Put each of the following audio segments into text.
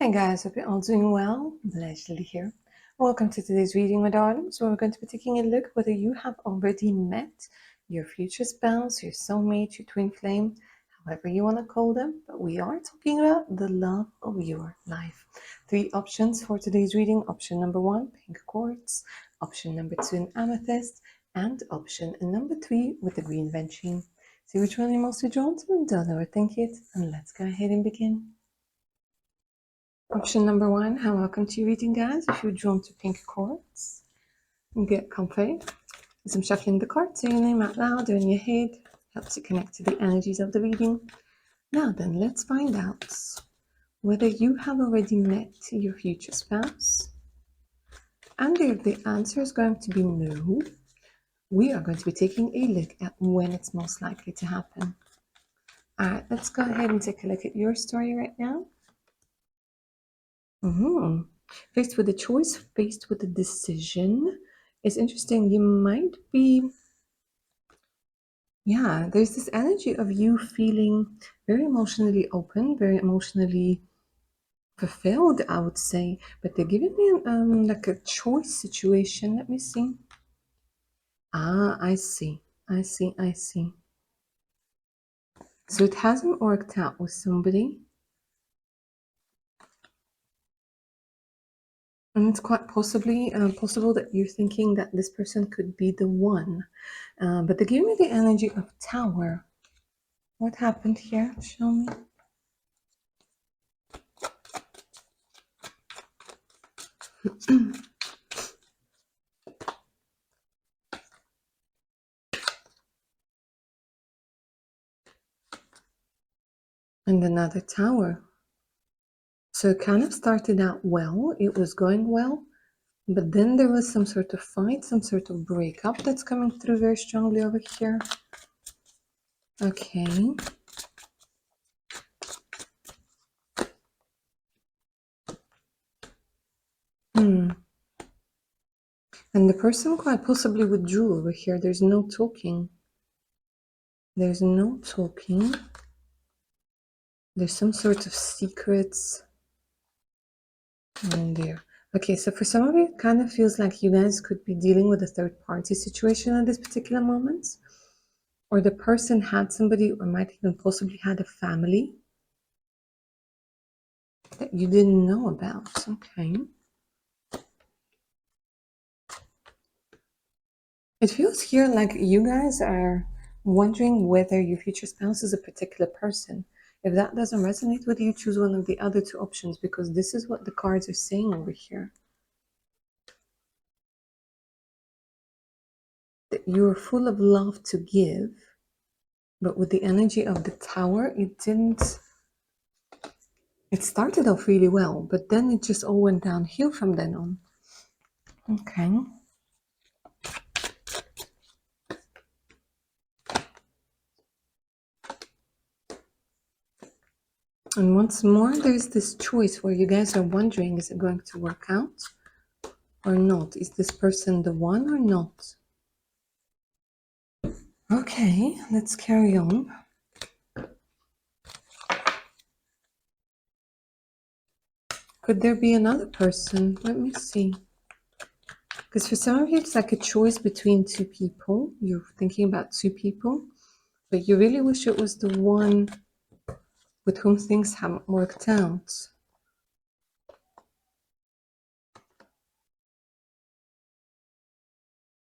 Hey guys, hope you're all doing well. Blushly here. Welcome to today's reading, my darlings, where we're going to be taking a look whether you have already met your future spouse, your soulmate, your twin flame, however you want to call them. But we are talking about the love of your life. 3 options for today's reading. Option number 1, pink quartz. Option number 2, an amethyst. And option number 3 with the green venturine. See which one you're mostly drawn to? Don't overthink it. And let's go ahead and begin. Option number 1, hi, welcome to your reading, guys. If you're drawn to pink quartz, get comfy. As I'm shuffling the cards, say your name out loud or in your head. Helps you connect to the energies of the reading. Now then, let's find out whether you have already met your future spouse. And if the answer is going to be no, we are going to be taking a look at when it's most likely to happen. Alright, let's go ahead and take a look at your story right now. Faced with a choice, faced with a decision. It's interesting. You might be, there's this energy of you feeling very emotionally open, very emotionally fulfilled, I would say. But they're giving me like a choice situation. Let me see. I see. So it hasn't worked out with somebody. And it's quite possible that you're thinking that this person could be the one. But they give me the energy of Tower. What happened here? Show me. And another Tower. So it kind of started out well. It was going well. But then there was some sort of fight, some sort of breakup that's coming through very strongly over here. Okay. And the person quite possibly withdrew over here. There's no talking. There's some sort of secrets in there. Okay, so for some of you, it kind of feels like you guys could be dealing with a third party situation at this particular moment. Or the person had somebody, or might even possibly had a family that you didn't know about. Okay. It feels here like you guys are wondering whether your future spouse is a particular person. If that doesn't resonate with you, choose one of the other 2 options, because this is what the cards are saying over here. That you're full of love to give, but with the energy of the Tower, it started off really well, but then it just all went downhill from then on. Okay. And once more, there's this choice where you guys are wondering, is it going to work out or not? Is this person the one or not? Okay, let's carry on. Could there be another person? Let me see. Because for some of you, it's like a choice between 2 people. You're thinking about 2 people, but you really wish it was the one with whom things haven't worked out.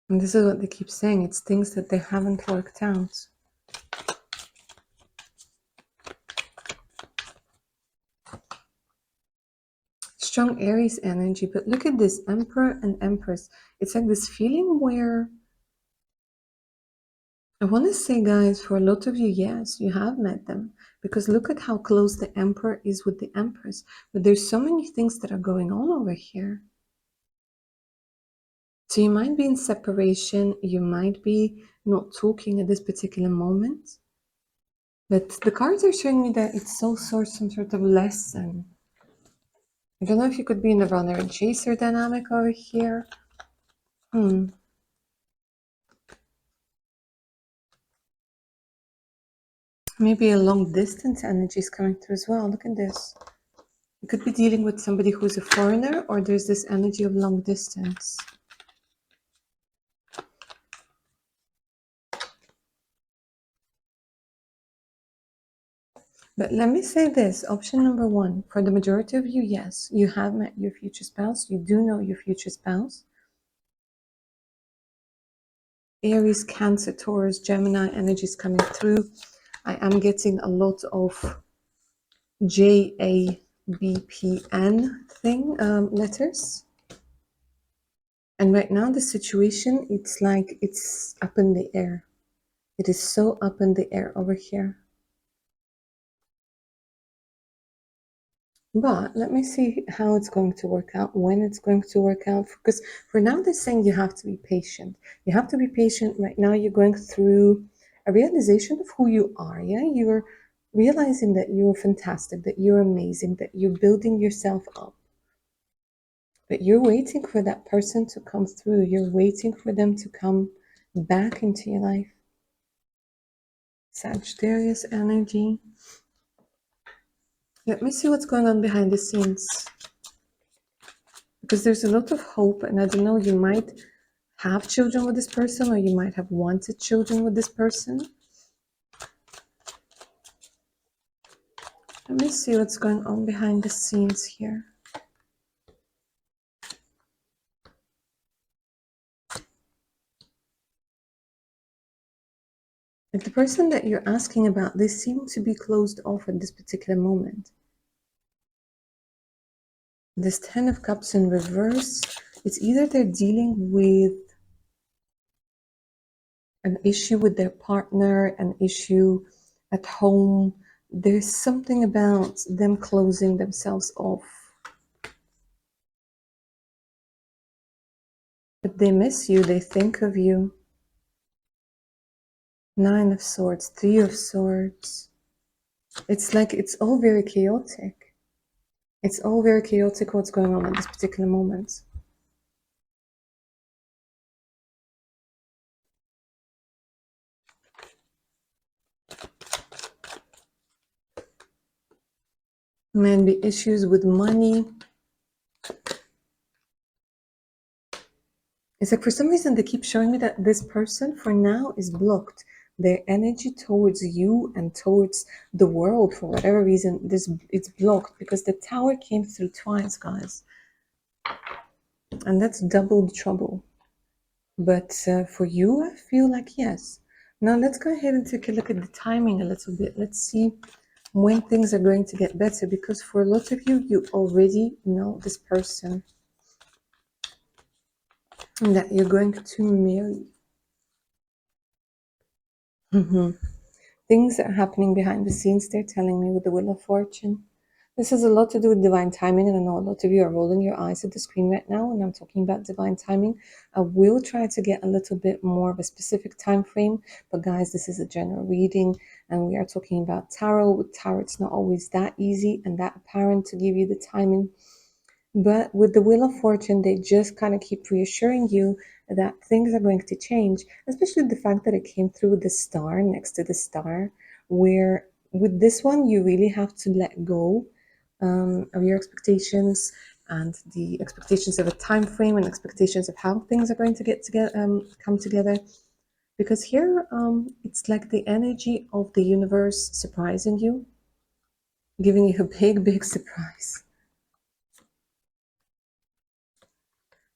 And this is what they keep saying. It's things that they haven't worked out. Strong Aries energy, but look at this Emperor and Empress. It's like this feeling where I want to say, guys, for a lot of you, yes, you have met them, because look at how close the Emperor is with the Empress. But there's so many things that are going on over here. So you might be in separation, you might be not talking at this particular moment, but the cards are showing me that it's also some sort of lesson. I don't know if you could be in the runner and chaser dynamic over here. Maybe a long distance energy is coming through as well. Look at this. You could be dealing with somebody who's a foreigner, or there's this energy of long distance. But let me say this, option number one, for the majority of you, yes, you have met your future spouse. You do know your future spouse. Aries, Cancer, Taurus, Gemini energies coming through. I am getting a lot of JABPN thing, letters. And right now the situation, it's like it's up in the air. It is so up in the air over here. But let me see how it's going to work out, when it's going to work out. Because for now, they're saying you have to be patient. You have to be patient. Right now, you're going through a realization of who you are. Yeah, you're realizing that you're fantastic, that you're amazing, that you're building yourself up. But you're waiting for that person to come through. You're waiting for them to come back into your life. Sagittarius energy. Let me see what's going on behind the scenes. Because there's a lot of hope, and I don't know, you might have children with this person, or you might have wanted children with this person. Let me see what's going on behind the scenes here. Like the person that you're asking about, they seem to be closed off at this particular moment. This Ten of Cups in reverse, it's either they're dealing with an issue with their partner, an issue at home. There's something about them closing themselves off. But they miss you, they think of you. Nine of Swords, Three of Swords. It's like it's all very chaotic. It's all very chaotic what's going on at this particular moment. Might be issues with money. It's like for some reason they keep showing me that this person for now is blocked. Their energy towards you and towards the world, for whatever reason, it's blocked because the Tower came through twice, guys. And that's double the trouble. But for you, I feel like yes. Now let's go ahead and take a look at the timing a little bit. Let's see when things are going to get better, because for a lot of you, you already know this person that you're going to marry. Things are happening behind the scenes, they're telling me, with the Wheel of Fortune. This has a lot to do with divine timing, and I know a lot of you are rolling your eyes at the screen right now when I'm talking about divine timing. I will try to get a little bit more of a specific time frame, but guys, this is a general reading, and we are talking about tarot. With tarot, it's not always that easy and that apparent to give you the timing. But with the Wheel of Fortune, they just kind of keep reassuring you that things are going to change, especially the fact that it came through with the star next to the star, where with this one, you really have to let go of your expectations and the expectations of a time frame and expectations of how things are going to get together, come together. Because here, it's like the energy of the universe surprising you, giving you a big, big surprise.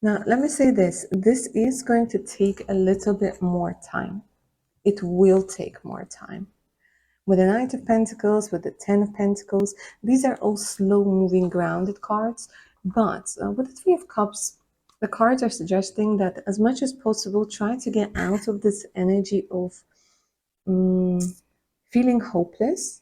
Now, let me say this. This is going to take a little bit more time. It will take more time. With the Knight of Pentacles, with the Ten of Pentacles, these are all slow-moving, grounded cards. But with the Three of Cups, the cards are suggesting that as much as possible, try to get out of this energy of feeling hopeless.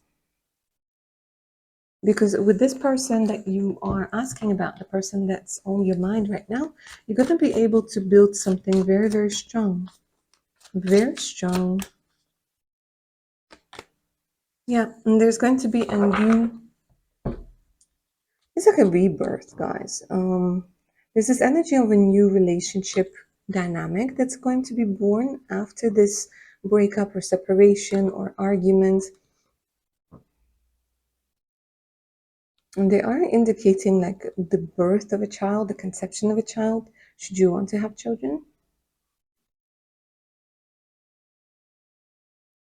Because with this person that you are asking about, the person that's on your mind right now, you're going to be able to build something very, very strong. Very strong. Yeah, and there's going to be a new... It's like a rebirth, guys. There's this energy of a new relationship dynamic that's going to be born after this breakup or separation or argument. And they are indicating like the birth of a child, the conception of a child, should you want to have children.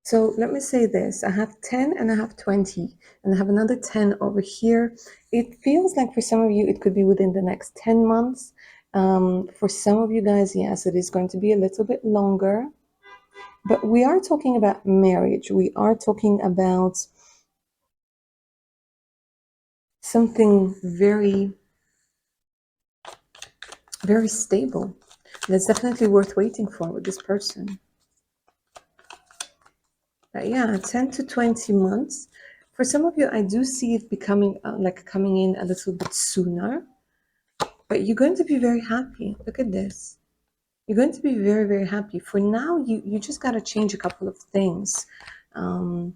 So let me say this, I have 10 and I have 20, and I have another 10 over here. It feels like for some of you, it could be within the next 10 months. For some of you guys, yes, it is going to be a little bit longer. But we are talking about marriage. We are talking about something very, very stable. That's definitely worth waiting for with this person. But yeah, 10 to 20 months. For some of you, I do see it becoming like coming in a little bit sooner. But you're going to be very happy. Look at this. You're going to be very, very happy. For now, you just got to change a couple of things. A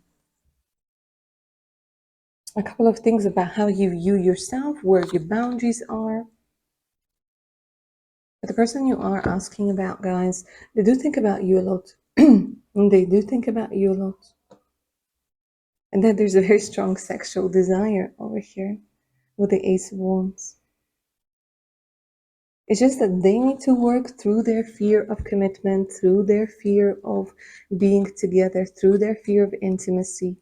couple of things about how you view yourself, where your boundaries are. But the person you are asking about, guys, they do think about you a lot. They do think about you a lot. And then there's a very strong sexual desire over here with the Ace of Wands. It's just that they need to work through their fear of commitment, through their fear of being together, through their fear of intimacy.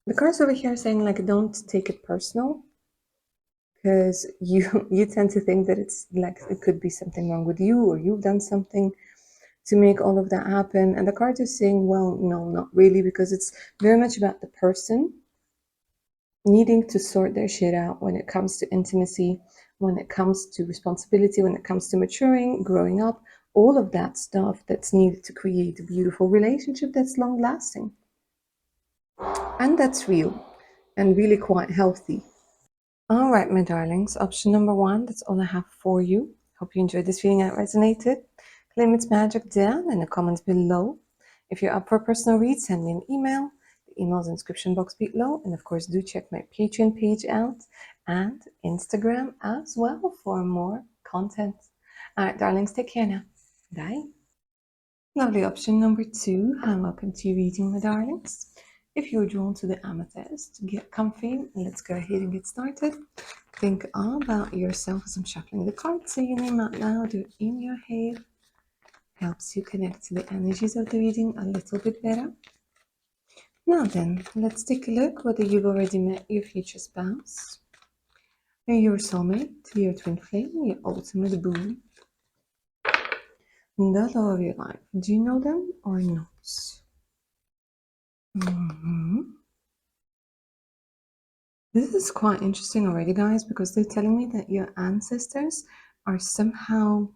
The cards over here are saying like, don't take it personal, because you tend to think that it's like it could be something wrong with you, or you've done something to make all of that happen. And the cards are saying, well, no, not really, because it's very much about the person needing to sort their shit out when it comes to intimacy, when it comes to responsibility, when it comes to maturing, growing up, all of that stuff that's needed to create a beautiful relationship that's long lasting. And that's real and really quite healthy. All right, my darlings, option number one, that's all I have for you. Hope you enjoyed this reading and it resonated. Claim its magic down in the comments below. If you're up for a personal read, send me an email. The email's in the description box below. And of course, do check my Patreon page out and Instagram as well for more content. All right, darlings, take care now. Bye. Lovely option number two, and welcome to your reading, my darlings. If you're drawn to the amethyst, get comfy. Let's go ahead and get started. Think all about yourself as I'm shuffling the cards. Say your name out loud or in your head. Helps you connect to the energies of the reading a little bit better. Now then, let's take a look whether you've already met your future spouse, your soulmate, your twin flame, your ultimate boo, the love of your life. Do you know them or not? This is quite interesting already, guys, because they're telling me that your ancestors are somehow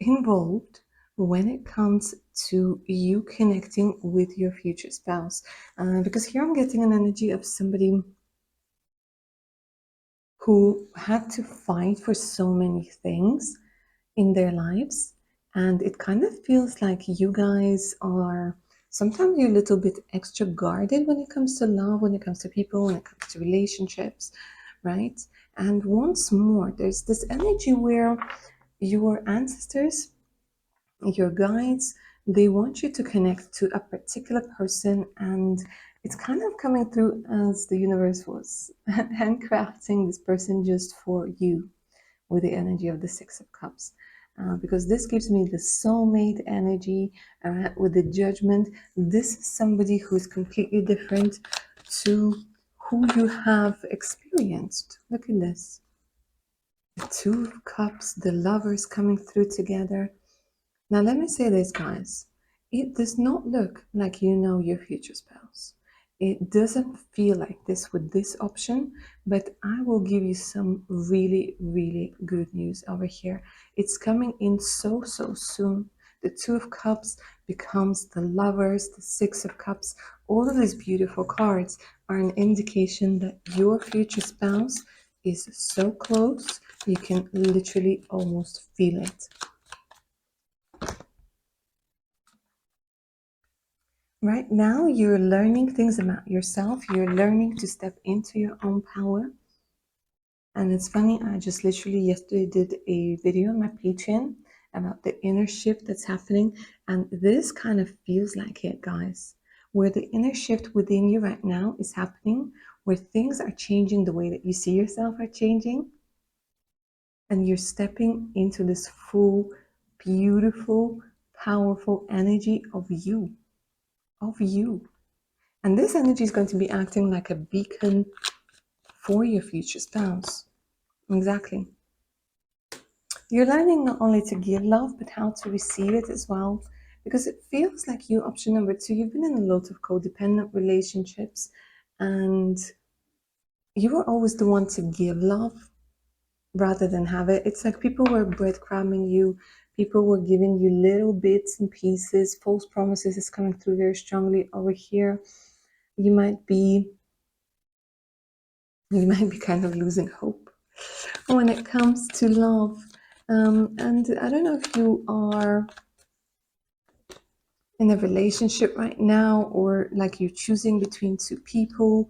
involved when it comes to you connecting with your future spouse. Because here I'm getting an energy of somebody who had to fight for so many things in their lives. And it kind of feels like you guys are sometimes you're a little bit extra guarded when it comes to love, when it comes to people, when it comes to relationships, right? And once more, there's this energy where your ancestors, your guides, they want you to connect to a particular person, and it's kind of coming through as the universe was handcrafting this person just for you with the energy of the Six of Cups. Because this gives me the soulmate energy with the Judgment. This is somebody who's completely different to who you have experienced. Look at this. The Two of Cups, the lovers coming through together. Now, let me say this, guys. It does not look like you know your future spouse. It doesn't feel like this with this option, but I will give you some really, really good news over here. It's coming in so, so soon. The Two of Cups becomes the Lovers, the Six of Cups. All of these beautiful cards are an indication that your future spouse is so close, you can literally almost feel it. Right now, you're learning things about yourself. You're learning to step into your own power. And it's funny, I just literally yesterday did a video on my Patreon about the inner shift that's happening. And this kind of feels like it, guys. where the inner shift within you right now is happening, where things are changing, the way that you see yourself are changing, and you're stepping into this full, beautiful, powerful energy of you, of you. And this energy is going to be acting like a beacon for your future spouse. Exactly. You're learning not only to give love, but how to receive it as well. Because it feels like you, option number two, you've been in a lot of codependent relationships and you were always the one to give love rather than have it. It's like people were breadcrumbing you, people were giving you little bits and pieces. False promises is coming through very strongly over here. You might be kind of losing hope when it comes to love. And I don't know if you are in a relationship right now or like you're choosing between two people,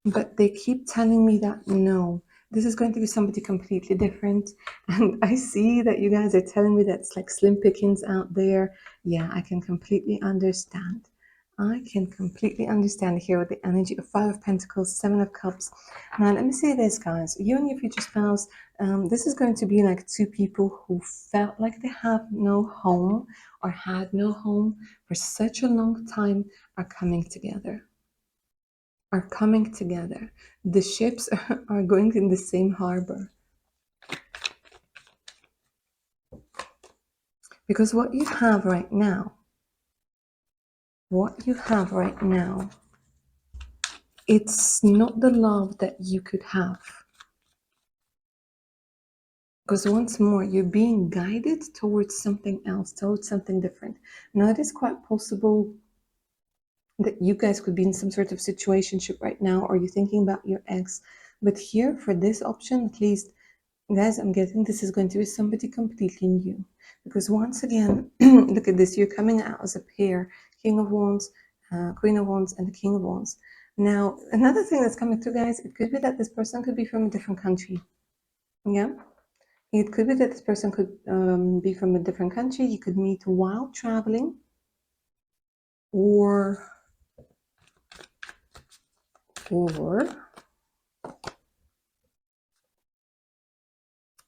but they keep telling me that no, this is going to be somebody completely different. And I see that you guys are telling me that it's like slim pickings out there. Yeah, I can completely understand. I can completely understand here with the energy of Five of Pentacles, Seven of Cups. Now, let me say this, guys. You and your future spouse, this is going to be like two people who felt like they have no home or had no home for such a long time are coming together. The ships are going in the same harbor. Because what you have right now, it's not the love that you could have. Because once more, you're being guided towards something else, towards something different. Now, it is quite possible that you guys could be in some sort of situationship right now, or you're thinking about your ex. But here, for this option, at least, guys, I'm getting this is going to be somebody completely new. Because once again, look at this, you're coming out as a pair, King of Wands, Queen of Wands, and the King of Wands. Now, another thing that's coming through, guys, it could be that this person could be from a different country. Yeah? It could be that this person could be from a different country. You could meet while traveling, or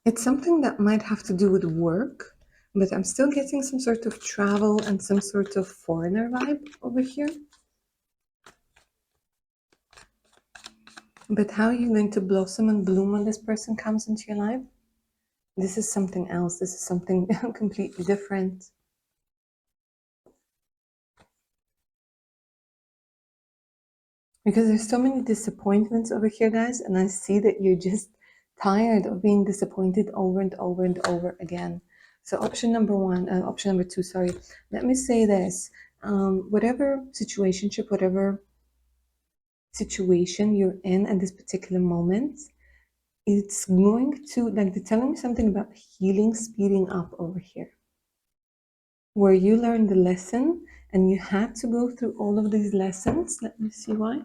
it's something that might have to do with work, but I'm still getting some sort of travel and some sort of foreigner vibe over here. But how are you going to blossom and bloom when this person comes into your life? This is something else. This is something completely different. Because there's so many disappointments over here, guys, and I see that you're just tired of being disappointed over and over and over again. So option number two, sorry. Let me say this. Whatever situationship, whatever situation you're in at this particular moment, it's going to, like, they're telling me something about healing speeding up over here, where you learned the lesson and you had to go through all of these lessons. Let me see why.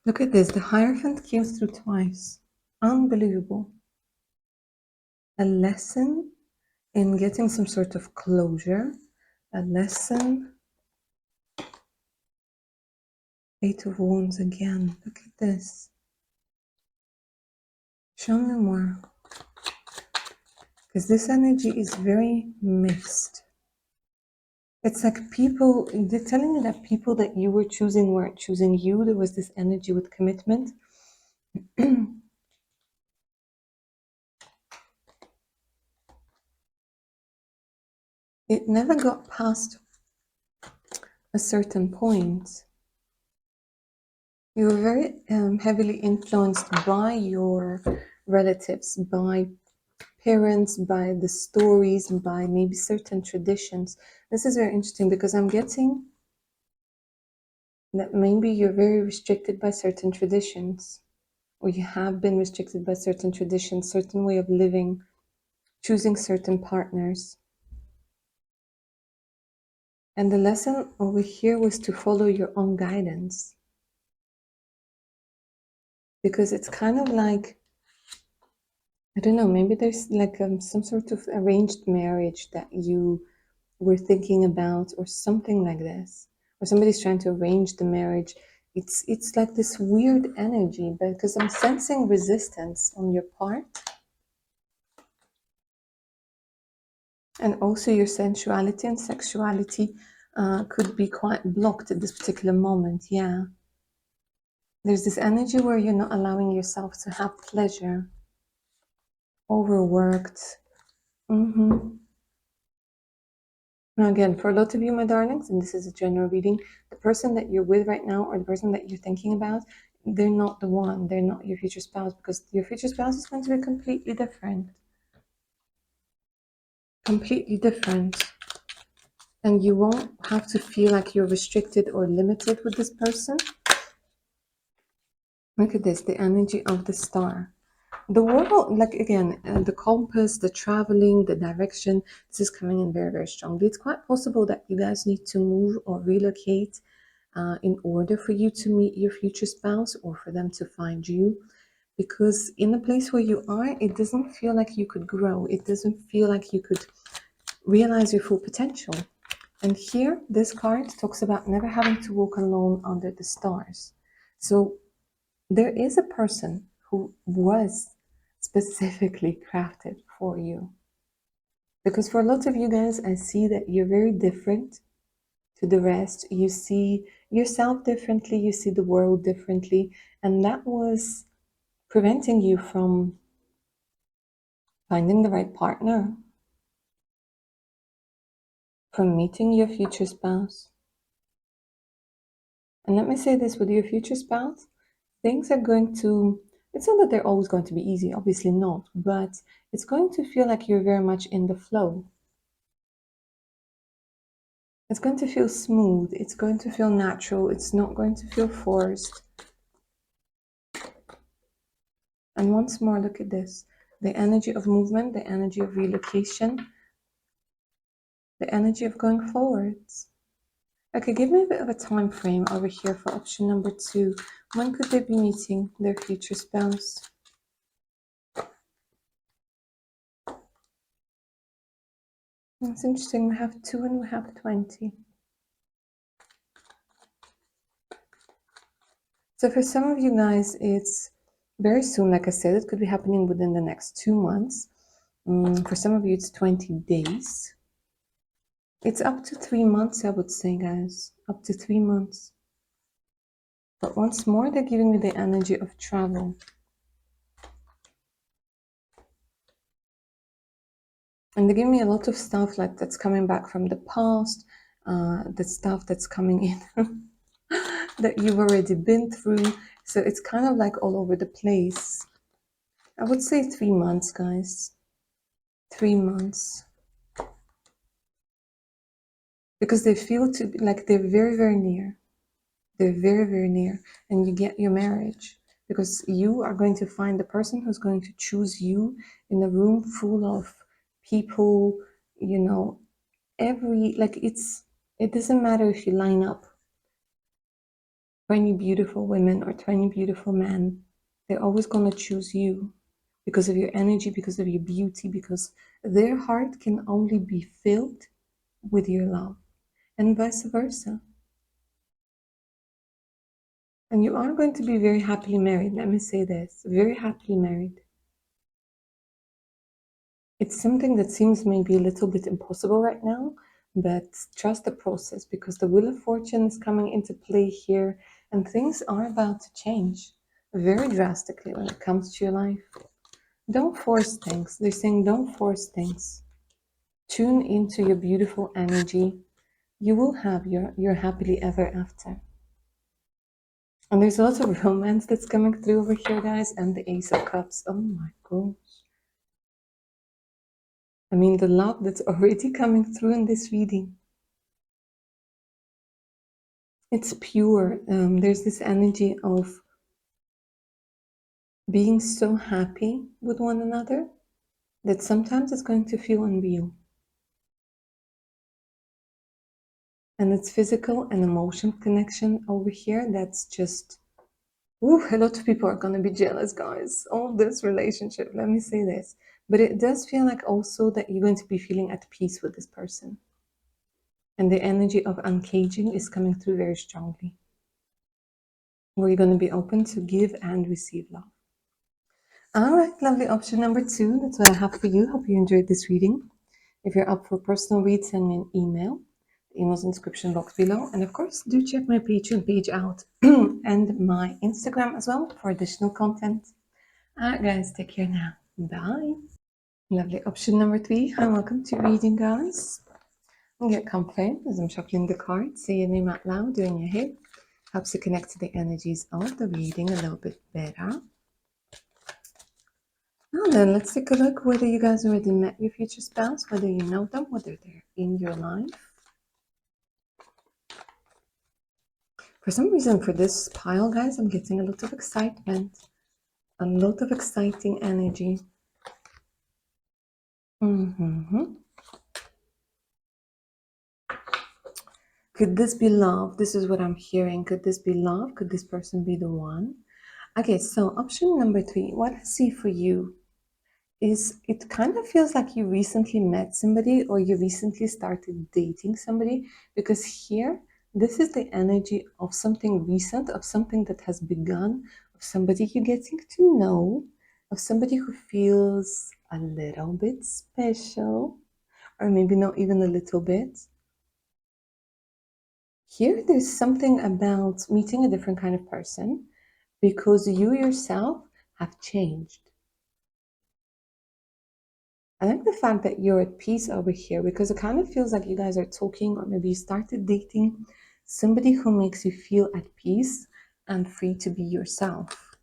Look at this, the Hierophant came through twice. Unbelievable. A lesson in getting some sort of closure, a lesson. Eight of Wands again. Look at this. Show me more. Because this energy is very mixed. It's like people, they're telling me that people that you were choosing weren't choosing you. There was this energy with commitment. It never got past a certain point. You were very heavily influenced by your relatives, by parents, by the stories, by maybe certain traditions. This is very interesting because I'm getting that maybe you're very restricted by certain traditions, or you have been restricted by certain traditions, certain way of living, choosing certain partners. And the lesson over here was to follow your own guidance. because it's kind of like, I don't know, maybe there's like some sort of arranged marriage that you were thinking about, or something like this, or somebody's trying to arrange the marriage. It's like this weird energy, because I'm sensing resistance on your part, and also your sensuality and sexuality could be quite blocked at this particular moment. Yeah, there's this energy where you're not allowing yourself to have pleasure, overworked. Now, again, for a lot of you, my darlings, and this is a general reading, the person that you're with right now, or the person that you're thinking about, they're not the one. They're not your future spouse, because your future spouse is going to be completely different. Completely different. And you won't have to feel like you're restricted or limited with this person. Look at this, the energy of the star. The world, like again, the compass, the traveling, the direction, this is coming in very, very strongly. It's quite possible that you guys need to move or relocate in order for you to meet your future spouse, or for them to find you. Because in the place where you are, it doesn't feel like you could grow. It doesn't feel like you could realize your full potential. And here, this card talks about never having to walk alone under the stars. So there is a person who was specifically crafted for you. Because for a lot of you guys, I see that you're very different to the rest. You see yourself differently, you see the world differently, and that was preventing you from finding the right partner, from meeting your future spouse. And let me say this, with your future spouse, things are going to, it's not that they're always going to be easy, obviously not, but it's going to feel like you're very much in the flow. It's going to feel smooth, it's going to feel natural, it's not going to feel forced. And once more, look at this, the energy of movement, the energy of relocation, the energy of going forwards. Okay, give me a bit of a time frame over here for option number 2. When could they be meeting their future spouse? That's interesting. We have 2 and we have 20. So for some of you guys, it's very soon. Like I said, it could be happening within the next 2 months. For some of you, it's 20 days. It's up to 3 months, I would say, guys. Up to 3 months. But once more, they're giving me the energy of travel. And they give me a lot of stuff like that's coming back from the past, the stuff that's coming in that you've already been through. So it's kind of like all over the place. I would say 3 months, guys. 3 months. Because they feel to be like they're very, very near. They're very, very near. And you get your marriage. Because you are going to find the person who's going to choose you in a room full of people, you know, it doesn't matter if you line up 20 beautiful women or 20 beautiful men, they're always going to choose you because of your energy, because of your beauty, because their heart can only be filled with your love, and vice versa. And you are going to be very happily married. Let me say this, very happily married. It's something that seems maybe a little bit impossible right now, but trust the process, because the Wheel of Fortune is coming into play here, and things are about to change very drastically when it comes to your life. Don't force things. They're saying don't force things. Tune into your beautiful energy. You will have your happily ever after. And there's a lot of romance that's coming through over here, guys, and the Ace of Cups. Oh my gosh. I mean, the love that's already coming through in this reading. It's pure. There's this energy of being so happy with one another that sometimes it's going to feel unreal. And it's physical and emotional connection over here that's just Ooh, a lot of people are going to be jealous, guys, of this relationship. Let me say this. But it does feel like also that you're going to be feeling at peace with this person. And the energy of uncaging is coming through very strongly. Where you're going to be open to give and receive love. All right, lovely. Option number 2. That's what I have for you. Hope you enjoyed this reading. If you're up for personal read, send me an email. The email's in the description box below. And of course, do check my Patreon page out and my Instagram as well for additional content. All right, guys, take care now. Bye. Lovely. Option number 3. Hi, welcome to reading, guys. Get comfy as I'm shuffling the cards. Say your name out loud, doing your head. Helps you connect to the energies of the reading a little bit better. Now then, let's take a look whether you guys already met your future spouse, whether you know them, whether they're in your life. For some reason, for this pile, guys, I'm getting a lot of excitement, a lot of exciting energy. Could this be love? This is what I'm hearing. Could this be love? Could this person be the one? Okay, so option number 3, what I see for you is it kind of feels like you recently met somebody or you recently started dating somebody, because here, this is the energy of something recent, of something that has begun, of somebody you're getting to know, of somebody who feels a little bit special, or maybe not even a little bit. Here, there's something about meeting a different kind of person because you yourself have changed. I like the fact that you're at peace over here because it kind of feels like you guys are talking, or maybe you started dating somebody who makes you feel at peace and free to be yourself.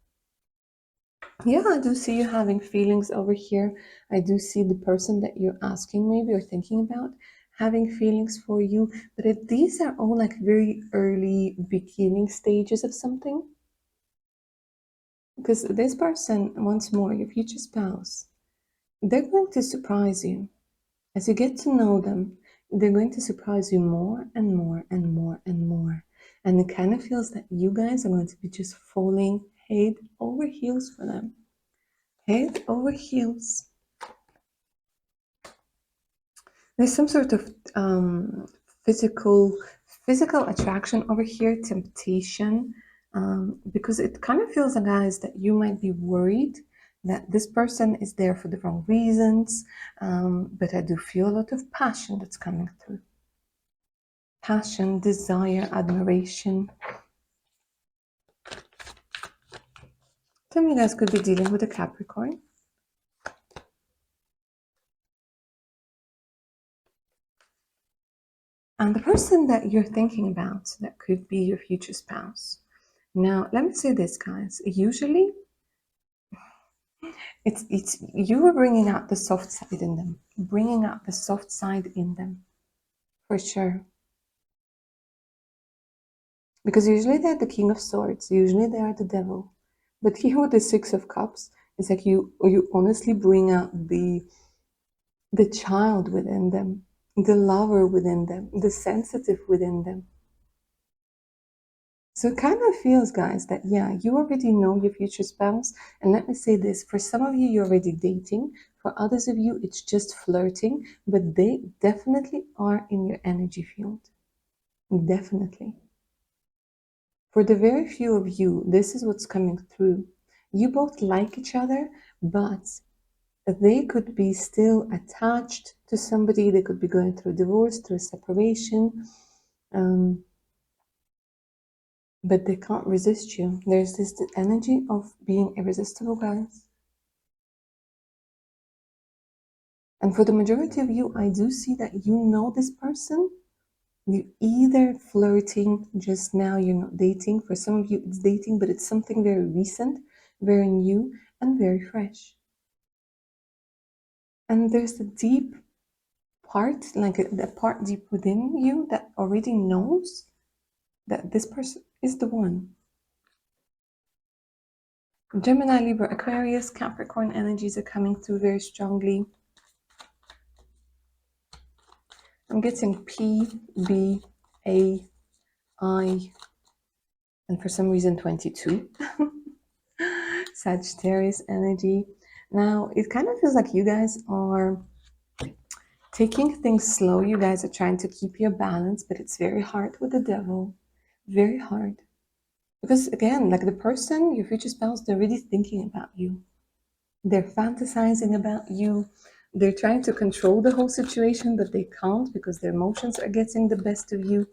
Yeah, I do see you having feelings over here. I do see the person that you're asking maybe or thinking about having feelings for you. But if these are all like very early beginning stages of something, because this person, once more, your future spouse, they're going to surprise you. As you get to know them, they're going to surprise you more and more and more and more. And it kind of feels that you guys are going to be just falling head over heels for them. Head over heels. There's some sort of physical attraction over here, temptation, because it kind of feels, guys, that you might be worried that this person is there for the wrong reasons, but I do feel a lot of passion that's coming through. Passion, desire, admiration. Some of you guys could be dealing with a Capricorn. And the person that you're thinking about, that could be your future spouse. Now, let me say this, guys. Usually, it's you are bringing out the soft side in them. Bringing out the soft side in them. For sure. Because usually they're the King of Swords. Usually they are the devil. But here with the Six of Cups, it's like you honestly bring out the child within them, the lover within them, the sensitive within them. So it kind of feels, guys, that yeah, you already know your future spouse. And let me say this, for some of you, you're already dating. For others of you, it's just flirting, but they definitely are in your energy field. Definitely. For the very few of you, this is what's coming through. You both like each other, but they could be still attached to somebody. They could be going through a divorce, through a separation, but they can't resist you. There's this energy of being irresistible, guys. And for the majority of you, I do see that you know this person. You're either flirting just now, you're not dating. For some of you, it's dating, but it's something very recent, very new, and very fresh. And there's a deep part, like the part deep within you that already knows that this person is the one. Gemini, Libra, Aquarius, Capricorn energies are coming through very strongly. I'm getting P, B, A, I, And for some reason, 22. Sagittarius energy. Now, it kind of feels like you guys are taking things slow. You guys are trying to keep your balance, but it's very hard with the devil. Very hard. Because again, like the person, your future spouse, they're really thinking about you. They're fantasizing about you. They're trying to control the whole situation, but they can't because their emotions are getting the best of you.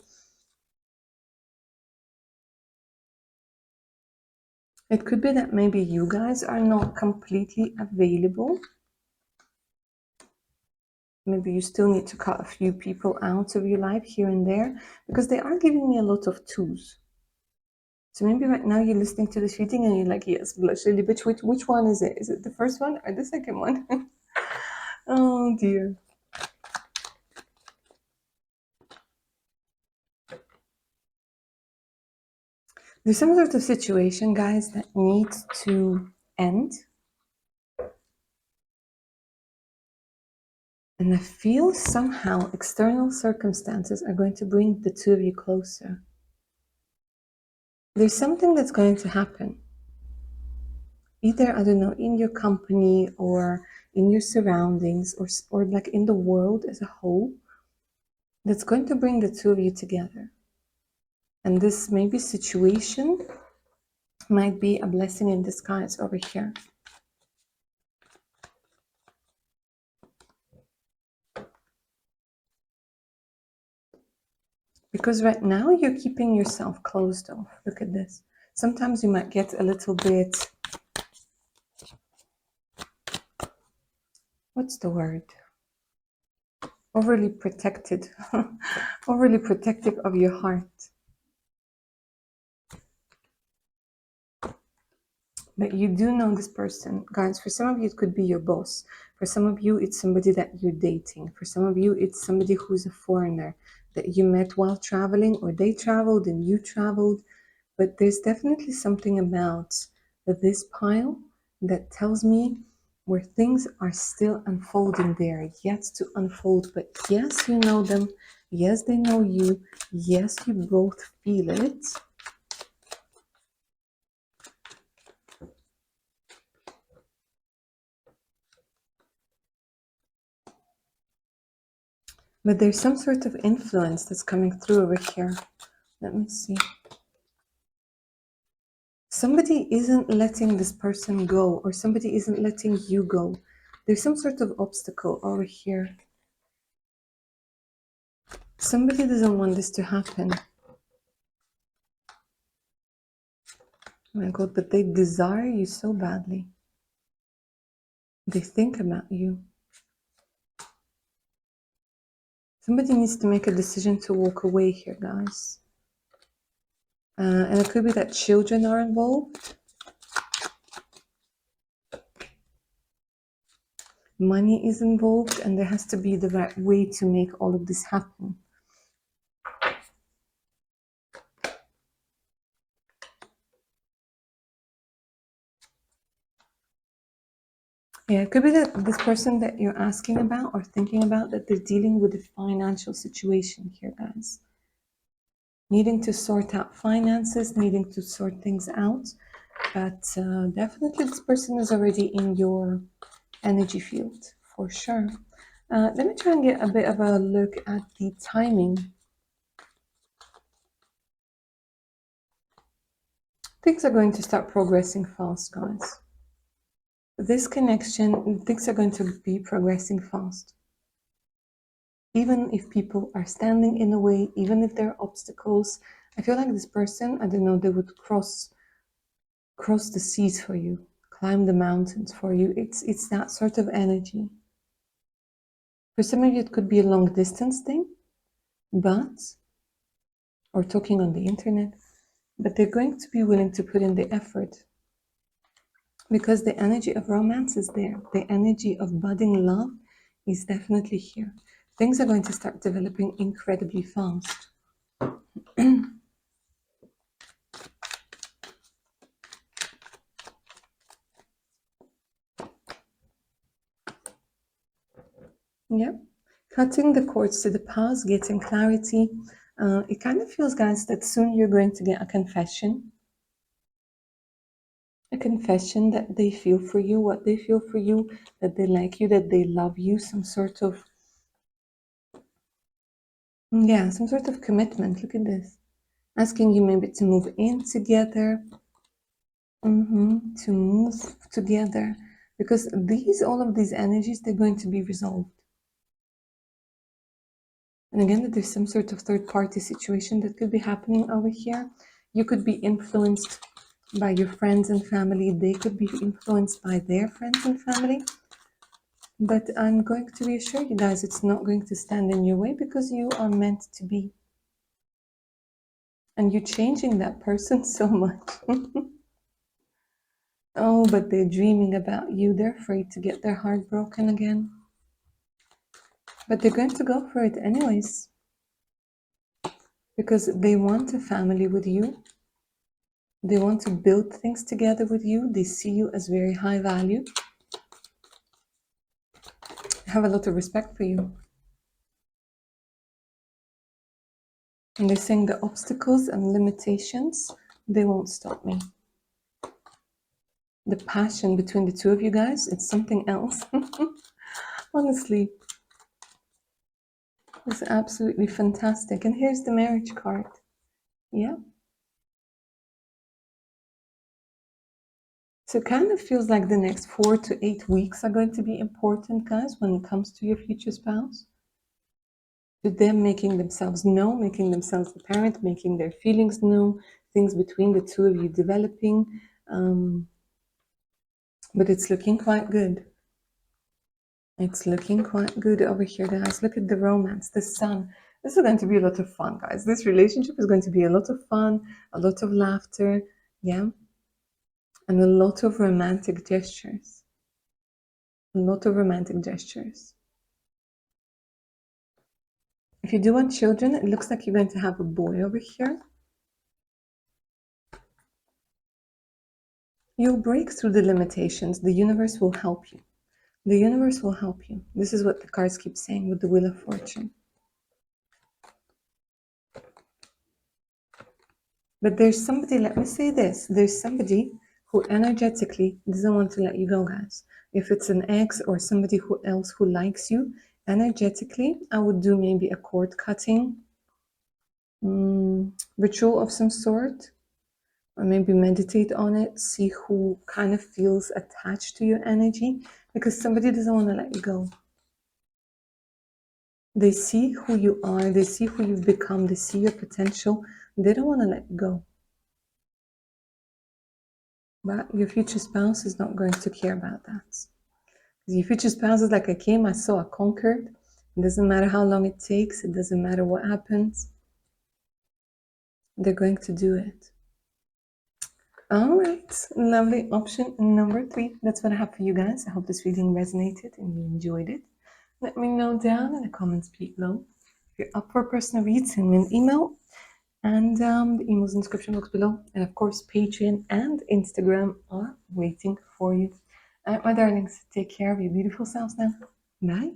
It could be that maybe you guys are not completely available. Maybe you still need to cut a few people out of your life here and there because they are giving me a lot of twos. So maybe right now you're listening to this reading and you're like, yes, blush lily, but which one is it? Is it the first one or the second one? Oh dear. There's some sort of situation, guys, that needs to end. And I feel somehow external circumstances are going to bring the two of you closer. There's something that's going to happen. Either, I don't know, in your company or in your surroundings or like in the world as a whole, that's going to bring the two of you together. And this maybe situation might be a blessing in disguise over here. Because right now you're keeping yourself closed off. Look at this. Sometimes you might get a little bit, what's the word? Overly protected. Overly protective of your heart. But you do know this person. Guys, for some of you, it could be your boss. For some of you, it's somebody that you're dating. For some of you, it's somebody who's a foreigner that you met while traveling, or they traveled and you traveled. But there's definitely something about this pile that tells me where things are still unfolding there, yet to unfold. But yes, you know them. Yes, they know you. Yes, you both feel it. But there's some sort of influence that's coming through over here. Let me see. Somebody isn't letting this person go, or somebody isn't letting you go. There's some sort of obstacle over here. Somebody doesn't want this to happen. Oh my God, but they desire you so badly. They think about you. Somebody needs to make a decision to walk away here, guys. And it could be that children are involved. Money is involved, and there has to be the right way to make all of this happen. Yeah, it could be that this person that you're asking about or thinking about, that they're dealing with a financial situation here, guys. Needing to sort out finances, needing to sort things out. But definitely this person is already in your energy field, for sure. Let me try and get a bit of a look at the timing. Things are going to start progressing fast, guys. This connection, things are going to be progressing fast. Even if people are standing in the way, even if there are obstacles, I feel like this person, I don't know, they would cross the seas for you, climb the mountains for you. It's that sort of energy. For some of you, it could be a long distance thing, or talking on the internet, but they're going to be willing to put in the effort because the energy of romance is there. The energy of budding love is definitely here. Things are going to start developing incredibly fast. Yeah. Cutting the cords to the past, getting clarity, It kind of feels, guys, that soon you're going to get a confession. A confession that they feel for you, what they feel for you, that they like you, that they love you, some sort of, yeah, some sort of commitment. Look at this. Asking you maybe to move in together, to move together. Because all of these energies, they're going to be resolved. And again, that there's some sort of third-party situation that could be happening over here. You could be influenced by your friends and family. They could be influenced by their friends and family. But I'm going to reassure you guys, it's not going to stand in your way because you are meant to be. And you're changing that person so much. Oh, but they're dreaming about you. They're afraid to get their heart broken again. But they're going to go for it anyways. Because they want a family with you. They want to build things together with you. They see you as very high value. They have a lot of respect for you. And they're saying the obstacles and limitations, they won't stop me. The passion between the two of you guys, it's something else. Honestly, it's absolutely fantastic. And here's the marriage card. Yeah. So it kind of feels like the next 4 to 8 weeks are going to be important, guys, when it comes to your future spouse. To them making themselves known, making themselves apparent, making their feelings known, things between the two of you developing. But it's looking quite good. It's looking quite good over here, guys. Look at the romance, the sun. This is going to be a lot of fun, guys. This relationship is going to be a lot of fun, a lot of laughter, yeah, and a lot of romantic gestures. A lot of romantic gestures. If you do want children, it looks like you're going to have a boy over here. You'll break through the limitations. The universe will help you. The universe will help you. This is what the cards keep saying with the Wheel of Fortune. But there's somebody, let me say this, there's somebody who energetically doesn't want to let you go, guys. If it's an ex or somebody else who likes you, energetically, I would do maybe a cord cutting ritual of some sort, or maybe meditate on it, see who kind of feels attached to your energy, because somebody doesn't want to let you go. They see who you are, they see who you've become, they see your potential, they don't want to let you go. But your future spouse is not going to care about that. Your future spouse is like, I came, I saw, I conquered. It doesn't matter how long it takes, it doesn't matter what happens. They're going to do it. All right, lovely. Option number 3. That's what I have for you guys. I hope this reading resonated and you enjoyed it. Let me know down in the comments below. If you're up for a personal read, send me an email. And the email's in the description box below. And of course, Patreon and Instagram are waiting for you. All right, my darlings, take care of your beautiful selves now. Bye.